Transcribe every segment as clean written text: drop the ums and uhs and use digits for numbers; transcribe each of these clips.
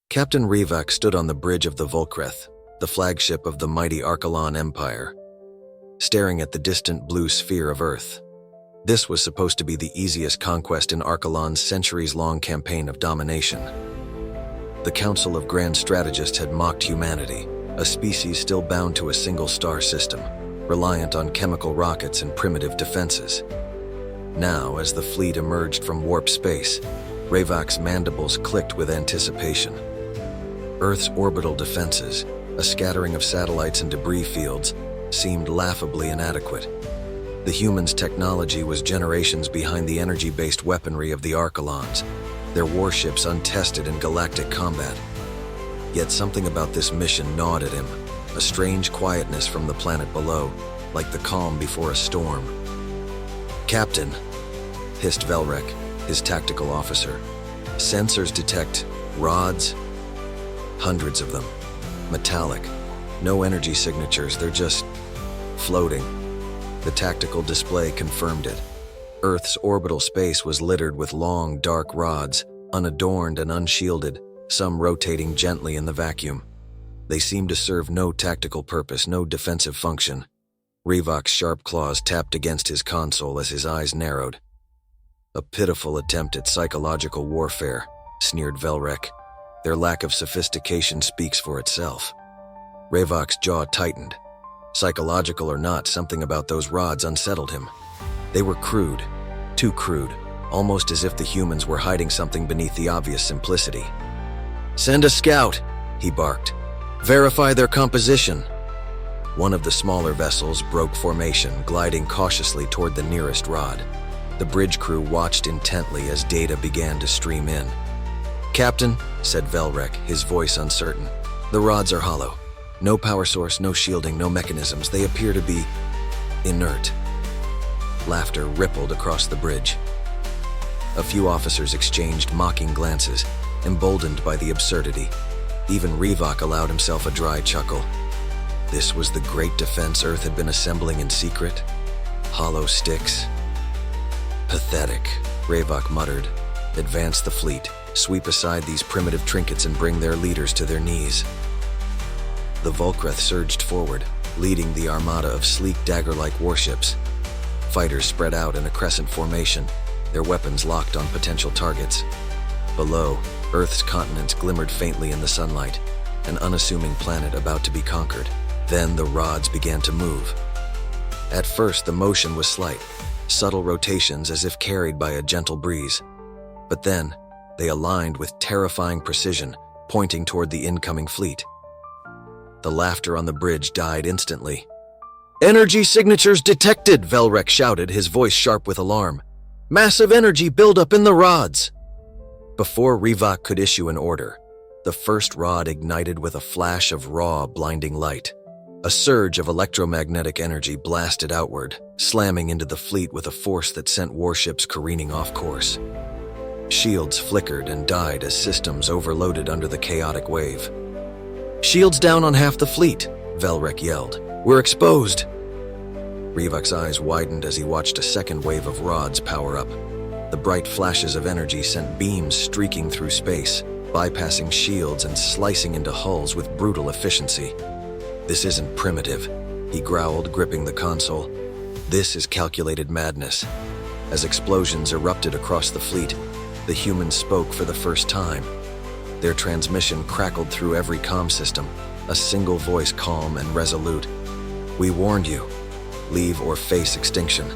Captain Rivak stood on the bridge of the Volkreth, the flagship of the mighty Arkalon Empire, staring at the distant blue sphere of Earth. This was supposed to be the easiest conquest in Arkalon's centuries-long campaign of domination. The Council of Grand Strategists had mocked humanity, a species still bound to a single star system, reliant on chemical rockets and primitive defenses. Now, as the fleet emerged from warp space, Rivak's mandibles clicked with anticipation. Earth's orbital defenses, a scattering of satellites and debris fields, seemed laughably inadequate. The humans' technology was generations behind the energy-based weaponry of the Arkalons, their warships untested in galactic combat. Yet something about this mission gnawed at him, a strange quietness from the planet below, like the calm before a storm. "Captain," hissed Velrek, his tactical officer. "Sensors detect rods. Hundreds of them. Metallic. No energy signatures, they're just floating." The tactical display confirmed it. Earth's orbital space was littered with long, dark rods, unadorned and unshielded, some rotating gently in the vacuum. They seemed to serve no tactical purpose, no defensive function. Rivak's sharp claws tapped against his console as his eyes narrowed. "A pitiful attempt at psychological warfare," sneered Velrek. "Their lack of sophistication speaks for itself." Rivak's jaw tightened. Psychological or not, something about those rods unsettled him. They were crude, too crude, almost as if the humans were hiding something beneath the obvious simplicity. "Send a scout," he barked. "Verify their composition." One of the smaller vessels broke formation, gliding cautiously toward the nearest rod. The bridge crew watched intently as data began to stream in. "Captain," said Velrek, his voice uncertain, "the rods are hollow. No power source, no shielding, no mechanisms. They appear to be inert." Laughter rippled across the bridge. A few officers exchanged mocking glances, emboldened by the absurdity. Even Rivak allowed himself a dry chuckle. This was the great defense Earth had been assembling in secret? Hollow sticks? "Pathetic," Rivak muttered. "Advance the fleet, sweep aside these primitive trinkets and bring their leaders to their knees." The Volkreth surged forward, leading the armada of sleek dagger-like warships. Fighters spread out in a crescent formation, their weapons locked on potential targets. Below, Earth's continents glimmered faintly in the sunlight, an unassuming planet about to be conquered. Then the rods began to move. At first, the motion was slight, subtle rotations as if carried by a gentle breeze. But then, they aligned with terrifying precision, pointing toward the incoming fleet. The laughter on the bridge died instantly. "Energy signatures detected!" Velrek shouted, his voice sharp with alarm. "Massive energy buildup in the rods!" Before Rivak could issue an order, the first rod ignited with a flash of raw, blinding light. A surge of electromagnetic energy blasted outward, slamming into the fleet with a force that sent warships careening off course. Shields flickered and died as systems overloaded under the chaotic wave. "Shields down on half the fleet," Velrek yelled. "We're exposed." Rivak's eyes widened as he watched a second wave of rods power up. The bright flashes of energy sent beams streaking through space, bypassing shields and slicing into hulls with brutal efficiency. "This isn't primitive," he growled, gripping the console. "This is calculated madness." As explosions erupted across the fleet, the humans spoke for the first time. Their transmission crackled through every comm system, a single voice calm and resolute. "We warned you. Leave or face extinction."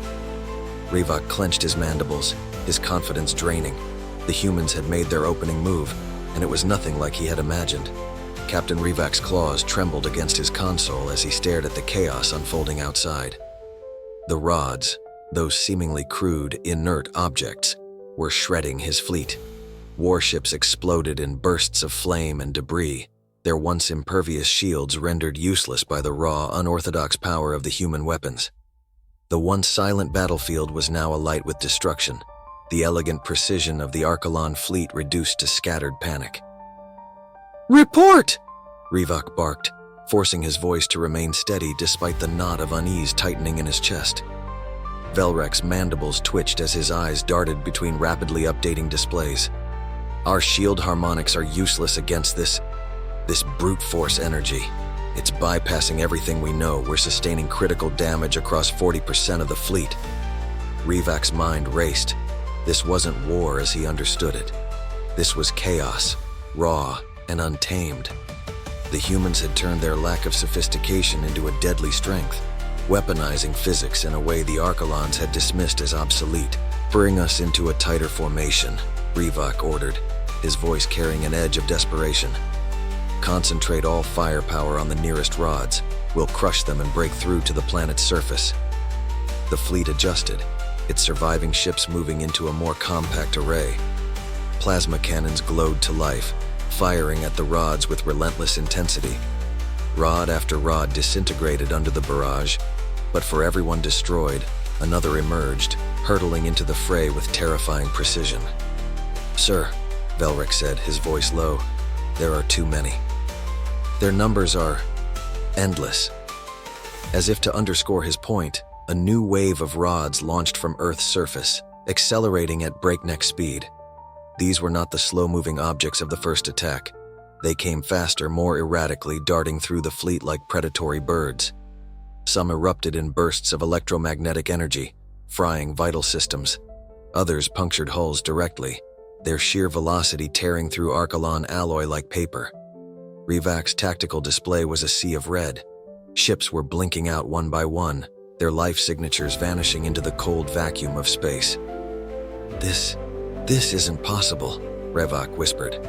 Rivak clenched his mandibles, his confidence draining. The humans had made their opening move, and it was nothing like he had imagined. Captain Rivak's claws trembled against his console as he stared at the chaos unfolding outside. The rods, those seemingly crude, inert objects, were shredding his fleet. Warships exploded in bursts of flame and debris, their once impervious shields rendered useless by the raw, unorthodox power of the human weapons. The once silent battlefield was now alight with destruction, the elegant precision of the Arkalon fleet reduced to scattered panic. "Report!" Rivak barked, forcing his voice to remain steady despite the knot of unease tightening in his chest. Velrek's mandibles twitched as his eyes darted between rapidly updating displays. Our shield harmonics are useless against this brute force energy. It's bypassing everything we know. We're sustaining critical damage across 40% of the fleet. Rivak's mind raced. This wasn't war as he understood it. This was chaos, raw and untamed. The humans had turned their lack of sophistication into a deadly strength, weaponizing physics in a way the Arkalons had dismissed as obsolete. "Bring us into a tighter formation," Rivak ordered, his voice carrying an edge of desperation. "Concentrate all firepower on the nearest rods. We'll crush them and break through to the planet's surface." The fleet adjusted, its surviving ships moving into a more compact array. Plasma cannons glowed to life, firing at the rods with relentless intensity. Rod after rod disintegrated under the barrage, but for everyone destroyed, another emerged, hurtling into the fray with terrifying precision. "Sir," Velric said, his voice low, "there are too many. Their numbers are endless." As if to underscore his point, a new wave of rods launched from Earth's surface, accelerating at breakneck speed. These were not the slow-moving objects of the first attack. They came faster, more erratically, darting through the fleet like predatory birds. Some erupted in bursts of electromagnetic energy, frying vital systems. Others punctured hulls directly, their sheer velocity tearing through Arkalon alloy like paper. Rivak's tactical display was a sea of red. Ships were blinking out one by one, their life signatures vanishing into the cold vacuum of space. This isn't possible," Rivak whispered.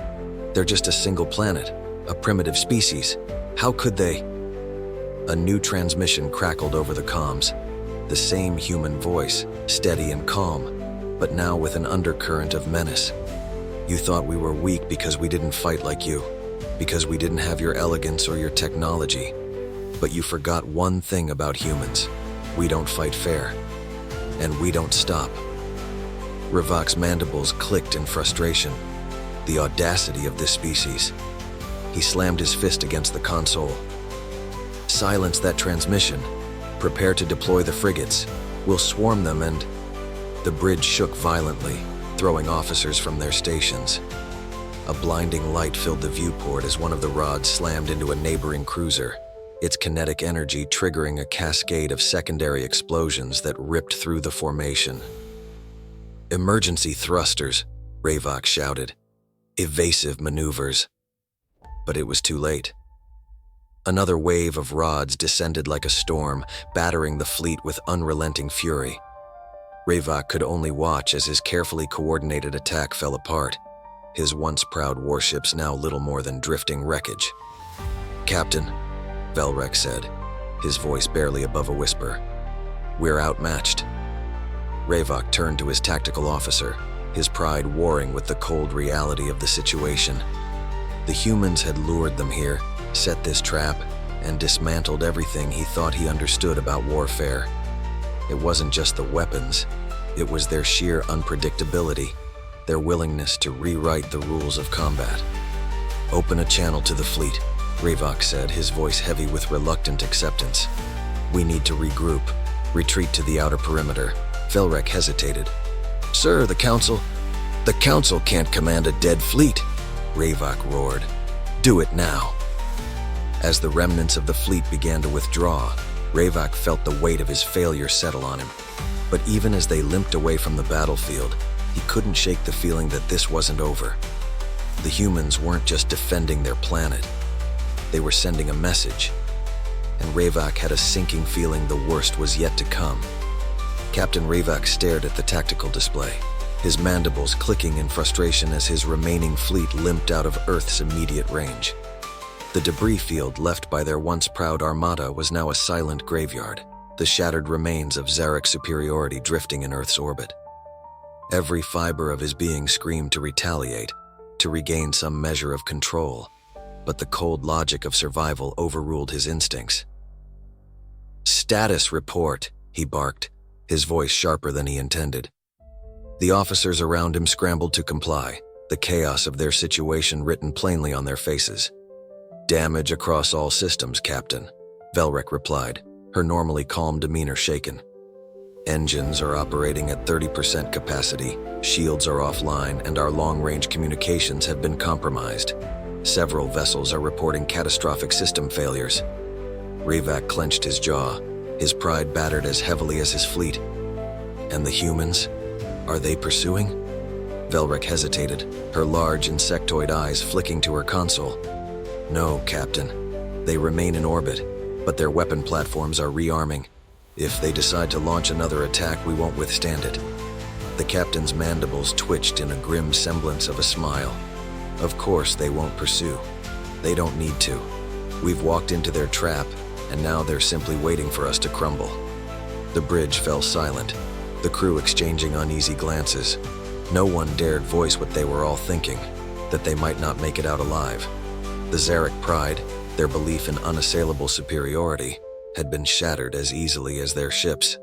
"They're just a single planet, a primitive species. How could they?" A new transmission crackled over the comms. The same human voice, steady and calm, but now with an undercurrent of menace. "You thought we were weak because we didn't fight like you, because we didn't have your elegance or your technology. But you forgot one thing about humans. We don't fight fair. And we don't stop." Rivak's mandibles clicked in frustration. The audacity of this species. He slammed his fist against the console. "Silence that transmission. Prepare to deploy the frigates. We'll swarm them and—" The bridge shook violently, throwing officers from their stations. A blinding light filled the viewport as one of the rods slammed into a neighboring cruiser, its kinetic energy triggering a cascade of secondary explosions that ripped through the formation. "Emergency thrusters," Rivak shouted. "Evasive maneuvers." But it was too late. Another wave of rods descended like a storm, battering the fleet with unrelenting fury. Rivak could only watch as his carefully coordinated attack fell apart, his once proud warships now little more than drifting wreckage. "Captain," Velric said, his voice barely above a whisper, "we're outmatched." Rivak turned to his tactical officer, his pride warring with the cold reality of the situation. The humans had lured them here, set this trap, and dismantled everything he thought he understood about warfare. It wasn't just the weapons, it was their sheer unpredictability, their willingness to rewrite the rules of combat. "Open a channel to the fleet," Rivak said, his voice heavy with reluctant acceptance. "We need to regroup, retreat to the outer perimeter." Velric hesitated. "Sir, the Council can't command a dead fleet," Rivak roared. "Do it now." As the remnants of the fleet began to withdraw, Rivak felt the weight of his failure settle on him. But even as they limped away from the battlefield, he couldn't shake the feeling that this wasn't over. The humans weren't just defending their planet. They were sending a message. And Rivak had a sinking feeling the worst was yet to come. Captain Rivak stared at the tactical display, his mandibles clicking in frustration as his remaining fleet limped out of Earth's immediate range. The debris field left by their once proud armada was now a silent graveyard, the shattered remains of Zaric superiority drifting in Earth's orbit. Every fiber of his being screamed to retaliate, to regain some measure of control, but the cold logic of survival overruled his instincts. "Status report," he barked, his voice sharper than he intended. The officers around him scrambled to comply, the chaos of their situation written plainly on their faces. "Damage across all systems, Captain," Velric replied, her normally calm demeanor shaken. Engines are operating at 30% capacity, shields are offline, and our long-range communications have been compromised. Several vessels are reporting catastrophic system failures. Revak clenched his jaw, his pride battered as heavily as his fleet. And the humans? Are they pursuing? Velric hesitated, her large insectoid eyes flicking to her console. No, Captain. They remain in orbit, but their weapon platforms are rearming. If they decide to launch another attack, we won't withstand it. The captain's mandibles twitched in a grim semblance of a smile. Of course they won't pursue. They don't need to. We've walked into their trap, and now they're simply waiting for us to crumble. The bridge fell silent, the crew exchanging uneasy glances. No one dared voice what they were all thinking, that they might not make it out alive. The Zaric pride, their belief in unassailable superiority, had been shattered as easily as their ships.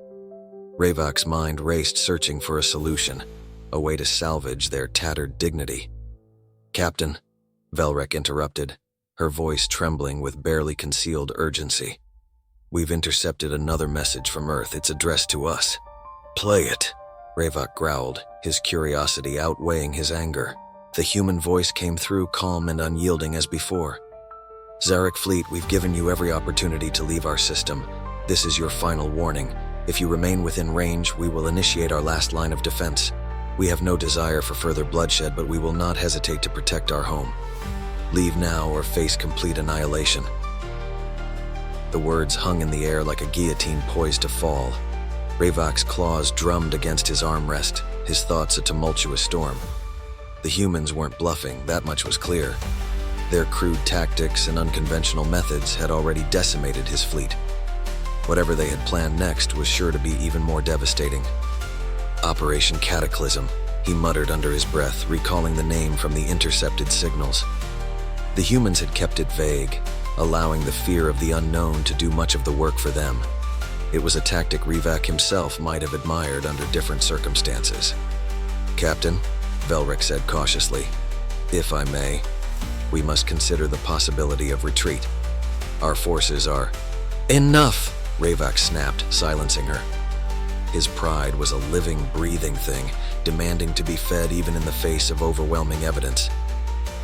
Revak's mind raced, searching for a solution, a way to salvage their tattered dignity. "Captain," Velric interrupted, her voice trembling with barely concealed urgency. "We've intercepted another message from Earth. It's addressed to us." "Play it," Revak growled, his curiosity outweighing his anger. The human voice came through, calm and unyielding as before. "Zaric Fleet, we've given you every opportunity to leave our system. This is your final warning. If you remain within range, we will initiate our last line of defense. We have no desire for further bloodshed, but we will not hesitate to protect our home. Leave now or face complete annihilation." The words hung in the air like a guillotine poised to fall. Revak's claws drummed against his armrest, his thoughts a tumultuous storm. The humans weren't bluffing, that much was clear. Their crude tactics and unconventional methods had already decimated his fleet. Whatever they had planned next was sure to be even more devastating. "Operation Cataclysm," he muttered under his breath, recalling the name from the intercepted signals. The humans had kept it vague, allowing the fear of the unknown to do much of the work for them. It was a tactic Revak himself might have admired under different circumstances. "Captain," Velric said cautiously, "if I may, we must consider the possibility of retreat. Our forces are—" "Enough!" Revak snapped, silencing her. His pride was a living, breathing thing, demanding to be fed even in the face of overwhelming evidence.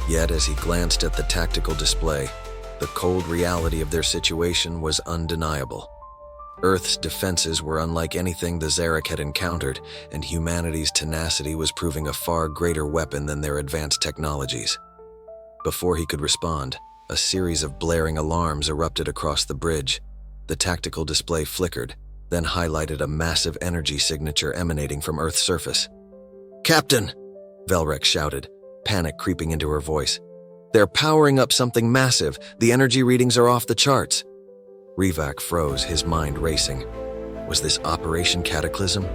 Yet as he glanced at the tactical display, the cold reality of their situation was undeniable. Earth's defenses were unlike anything the Zaric had encountered, and humanity's tenacity was proving a far greater weapon than their advanced technologies. Before he could respond, a series of blaring alarms erupted across the bridge. The tactical display flickered, then highlighted a massive energy signature emanating from Earth's surface. "Captain!" Velric shouted, panic creeping into her voice. "They're powering up something massive. The energy readings are off the charts." Revak froze, his mind racing. Was this Operation Cataclysm?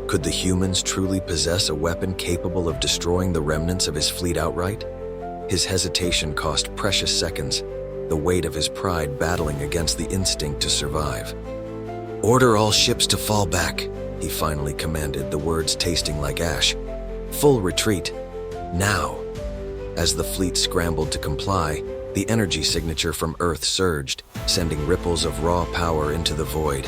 Could the humans truly possess a weapon capable of destroying the remnants of his fleet outright? His hesitation cost precious seconds, the weight of his pride battling against the instinct to survive. "Order all ships to fall back," he finally commanded, the words tasting like ash. "Full retreat. Now." As the fleet scrambled to comply, the energy signature from Earth surged, sending ripples of raw power into the void.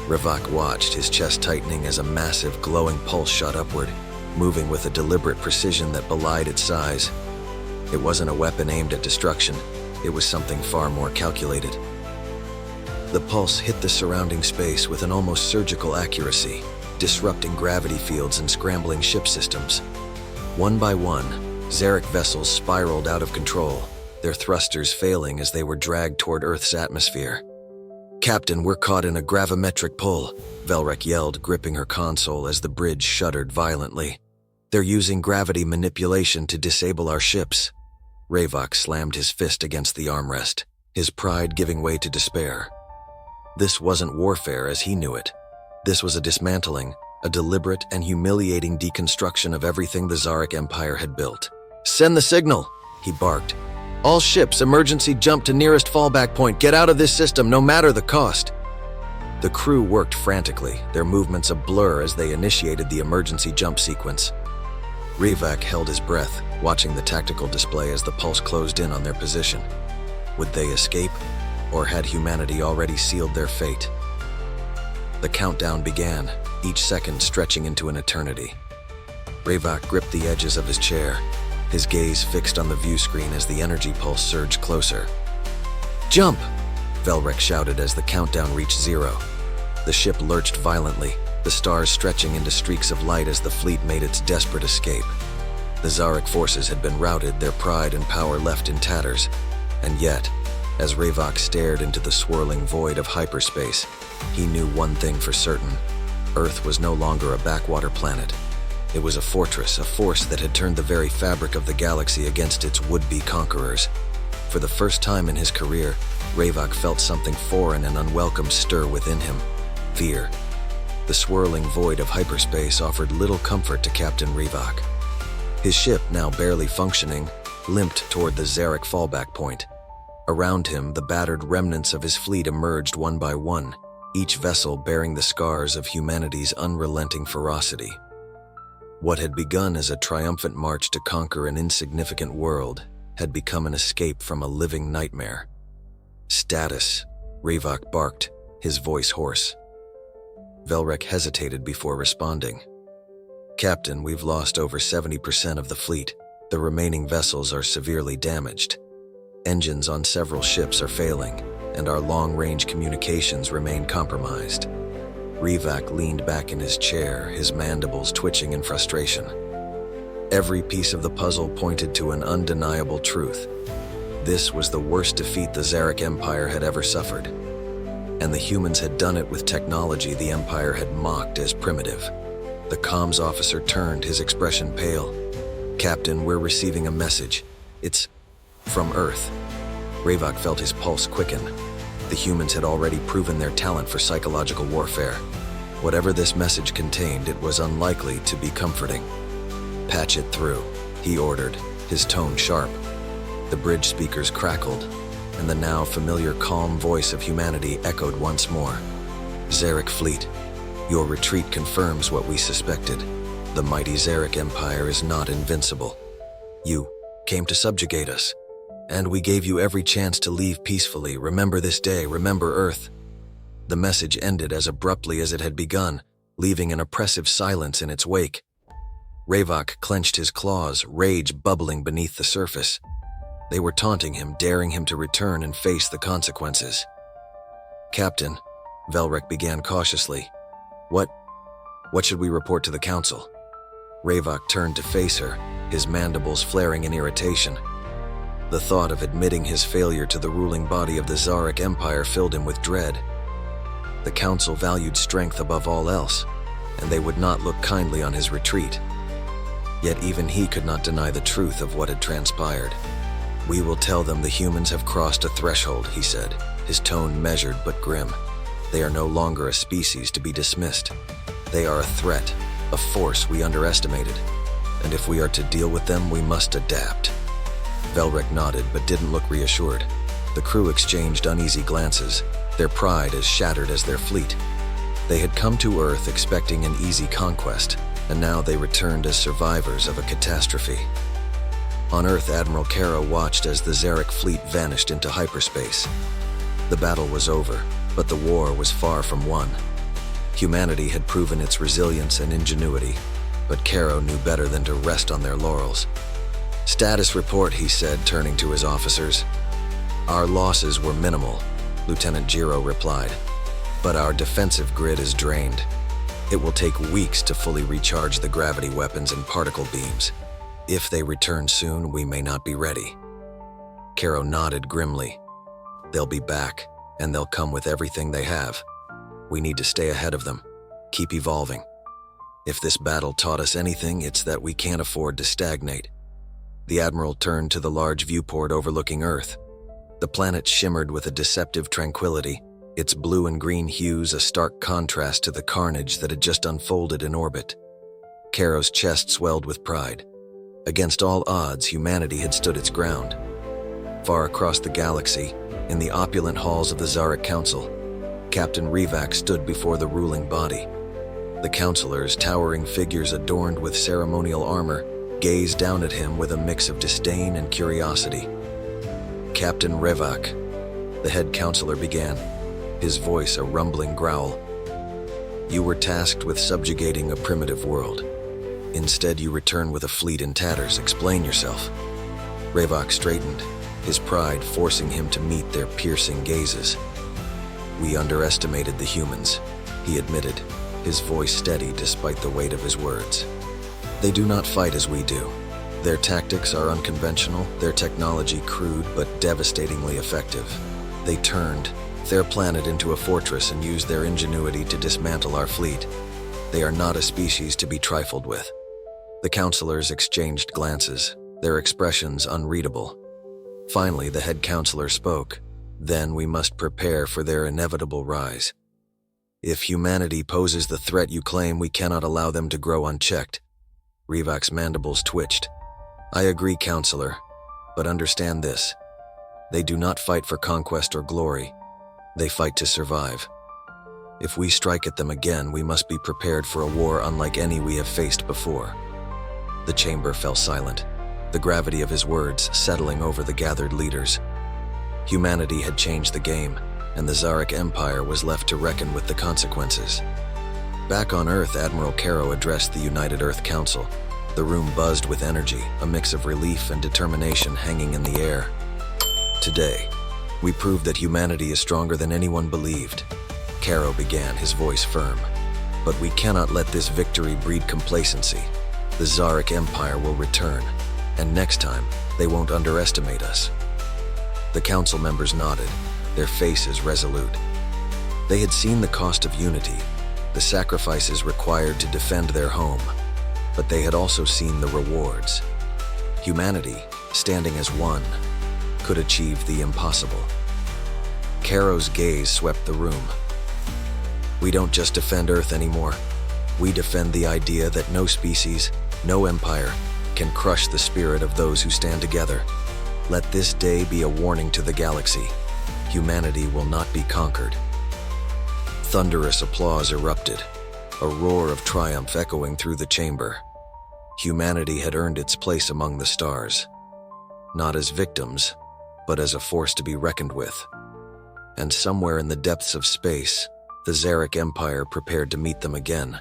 Revak watched, his chest tightening as a massive glowing pulse shot upward, moving with a deliberate precision that belied its size. It wasn't a weapon aimed at destruction, it was something far more calculated. The pulse hit the surrounding space with an almost surgical accuracy, disrupting gravity fields and scrambling ship systems. One by one, Zaric vessels spiraled out of control, their thrusters failing as they were dragged toward Earth's atmosphere. "Captain, we're caught in a gravimetric pull," Velric yelled, gripping her console as the bridge shuddered violently. "They're using gravity manipulation to disable our ships." Revak slammed his fist against the armrest, his pride giving way to despair. This wasn't warfare as he knew it. This was a dismantling, a deliberate and humiliating deconstruction of everything the Zaric Empire had built. "Send the signal," he barked. "All ships, emergency jump to nearest fallback point. Get out of this system, no matter the cost." The crew worked frantically, their movements a blur as they initiated the emergency jump sequence. Revak held his breath, watching the tactical display as the pulse closed in on their position. Would they escape, or had humanity already sealed their fate? The countdown began, each second stretching into an eternity. Revok gripped the edges of his chair, his gaze fixed on the view screen as the energy pulse surged closer. "Jump!" Velrek shouted as the countdown reached 0. The ship lurched violently, the stars stretching into streaks of light as the fleet made its desperate escape. The Zaric forces had been routed, their pride and power left in tatters. And yet, as Revok stared into the swirling void of hyperspace, he knew one thing for certain. Earth was no longer a backwater planet. It was a fortress, a force that had turned the very fabric of the galaxy against its would-be conquerors. For the first time in his career, Revok felt something foreign and unwelcome stir within him: fear. The swirling void of hyperspace offered little comfort to Captain Revok. His ship, now barely functioning, limped toward the Zaric fallback point. Around him, the battered remnants of his fleet emerged one by one, each vessel bearing the scars of humanity's unrelenting ferocity. What had begun as a triumphant march to conquer an insignificant world had become an escape from a living nightmare. "Status," Revok barked, his voice hoarse. Velrek hesitated before responding. "Captain, we've lost over 70% of the fleet. The remaining vessels are severely damaged. Engines on several ships are failing, and our long-range communications remain compromised." Revok leaned back in his chair, his mandibles twitching in frustration. Every piece of the puzzle pointed to an undeniable truth. This was the worst defeat the Zaric Empire had ever suffered. And the humans had done it with technology the Empire had mocked as primitive. The comms officer turned, his expression pale. "Captain, we're receiving a message. It's from Earth." Revok felt his pulse quicken. The humans had already proven their talent for psychological warfare. Whatever this message contained, it was unlikely to be comforting. "Patch it through," he ordered, his tone sharp. The bridge speakers crackled, and the now familiar calm voice of humanity echoed once more. "Zaric fleet, your retreat confirms what we suspected. The mighty Zaric Empire is not invincible. You came to subjugate us, and we gave you every chance to leave peacefully. Remember this day, remember Earth." The message ended as abruptly as it had begun, leaving an oppressive silence in its wake. Revok clenched his claws, rage bubbling beneath the surface. They were taunting him, daring him to return and face the consequences. "Captain," Velrek began cautiously, What should we report to the council?" Revok turned to face her, his mandibles flaring in irritation. The thought of admitting his failure to the ruling body of the Zaric Empire filled him with dread. The council valued strength above all else, and they would not look kindly on his retreat. Yet even he could not deny the truth of what had transpired. "We will tell them the humans have crossed a threshold," he said, his tone measured but grim. "They are no longer a species to be dismissed. They are a threat, a force we underestimated. And if we are to deal with them, we must adapt." Velrek nodded but didn't look reassured. The crew exchanged uneasy glances, their pride as shattered as their fleet. They had come to Earth expecting an easy conquest, and now they returned as survivors of a catastrophe. On Earth, Admiral Kara watched as the Zaric fleet vanished into hyperspace. The battle was over, but the war was far from won. Humanity had proven its resilience and ingenuity, but Kara knew better than to rest on their laurels. "Status report," he said, turning to his officers. "Our losses were minimal," Lieutenant Jiro replied, "but our defensive grid is drained. It will take weeks to fully recharge the gravity weapons and particle beams. If they return soon, we may not be ready." Kara nodded grimly. "They'll be back, and they'll come with everything they have. We need to stay ahead of them, keep evolving. If this battle taught us anything, it's that we can't afford to stagnate." The Admiral turned to the large viewport overlooking Earth. The planet shimmered with a deceptive tranquility, its blue and green hues a stark contrast to the carnage that had just unfolded in orbit. Kara's chest swelled with pride. Against all odds, humanity had stood its ground. Far across the galaxy, in the opulent halls of the Zaric Council, Captain Revok stood before the ruling body. The councilors, towering figures adorned with ceremonial armor, gazed down at him with a mix of disdain and curiosity. "Captain Revok," the head counselor began, his voice a rumbling growl. You were tasked with subjugating a primitive world. Instead, you return with a fleet in tatters. Explain yourself. Revok straightened, his pride forcing him to meet their piercing gazes. We underestimated the humans, he admitted, his voice steady despite the weight of his words. They do not fight as we do. Their tactics are unconventional, their technology crude but devastatingly effective. They turned their planet into a fortress and used their ingenuity to dismantle our fleet. They are not a species to be trifled with. The counselors exchanged glances, their expressions unreadable. Finally, the head counselor spoke. Then we must prepare for their inevitable rise. If humanity poses the threat you claim, we cannot allow them to grow unchecked. Revok's mandibles twitched. I agree, counselor, but understand this. They do not fight for conquest or glory. They fight to survive. If we strike at them again, we must be prepared for a war unlike any we have faced before. The chamber fell silent, the gravity of his words settling over the gathered leaders. Humanity had changed the game, and the Zaric Empire was left to reckon with the consequences. Back on Earth, Admiral Caro addressed the United Earth Council. The room buzzed with energy, a mix of relief and determination hanging in the air. Today, we proved that humanity is stronger than anyone believed. Caro began, his voice firm. But we cannot let this victory breed complacency. The Zaric Empire will return, and next time, they won't underestimate us. The council members nodded, their faces resolute. They had seen the cost of unity, the sacrifices required to defend their home, but they had also seen the rewards. Humanity, standing as one, could achieve the impossible. Caro's gaze swept the room. We don't just defend Earth anymore. We defend the idea that no species, no empire, can crush the spirit of those who stand together. Let this day be a warning to the galaxy. Humanity will not be conquered. Thunderous applause erupted, a roar of triumph echoing through the chamber. Humanity had earned its place among the stars, not as victims, but as a force to be reckoned with. And somewhere in the depths of space, the Zaric Empire prepared to meet them again.